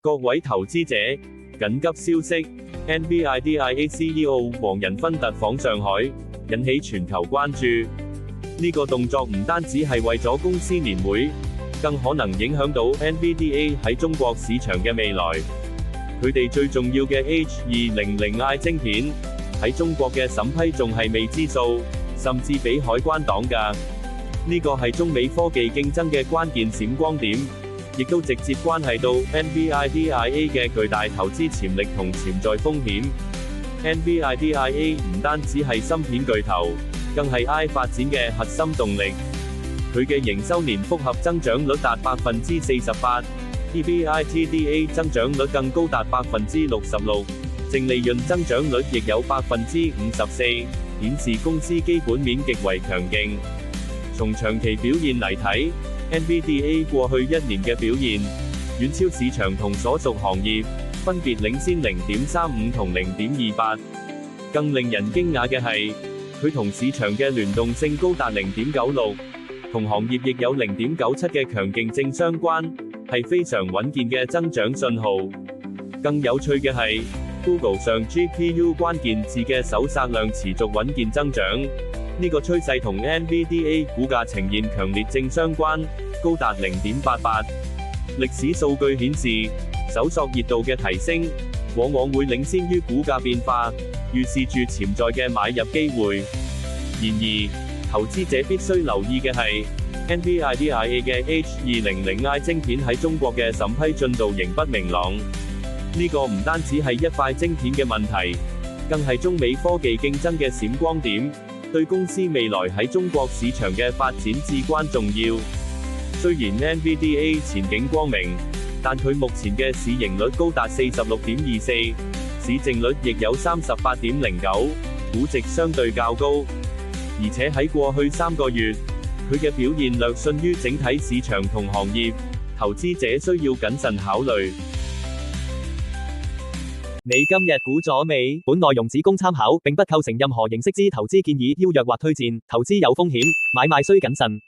各位投資者，緊急消息 ，NVIDIA CEO 黃仁勳突訪上海，引起全球關注。呢個動作唔單止係為咗公司年會，更可能影響到 NVDA 喺中國市場嘅未來。佢哋最重要嘅 H200i 晶片喺中國嘅審批仲係未知數，甚至俾海關擋㗎。呢個係中美科技競爭嘅關鍵閃光點，亦都直接關係到 NVIDIA 嘅巨大投資潛力同潛在風險。NVIDIA 唔單止係芯片巨頭，更係 AI 發展嘅核心動力。佢嘅營收年複合增長率達48%，EBITDA 增長率更高達66%，淨利潤增長率亦有54%，顯示公司基本面極為強勁。從長期表現嚟睇，NVDA 過去1年嘅表現遠超市場同所屬行業，分別領先0.35同0.28。更令人驚訝嘅係，佢同市場嘅聯動性高達0.96，同行業亦有0.97嘅強勁正相關，係非常穩健嘅增長信號。更有趣嘅係 ，Google 上 GPU 關鍵字嘅搜索量持續穩健增長。呢個趨勢同 NVDA 股價呈現強烈正相關，高達0.88。歷史數據顯示，搜索熱度嘅提升，往往會領先於股價變化，預示住潛在嘅買入機會。然而，投資者必須留意嘅係 ，NVIDIA 嘅 H200i 晶片喺中國嘅審批進度仍不明朗。呢個唔單止係一塊晶片嘅問題，更係中美科技競爭嘅閃光點。對公司未來喺中國市場嘅發展至關重要。雖然 NVDA 前景光明，但佢目前嘅市盈率高達46.24，市淨率亦有38.09，估值相對較高。而且喺過去3個月，佢嘅表現略遜於整體市場同行業，投資者需要謹慎考慮。你今日估咗未？本內容只供參考，並不構成任何形式之投資建議、邀約或推薦。投資有風險，買賣需謹慎。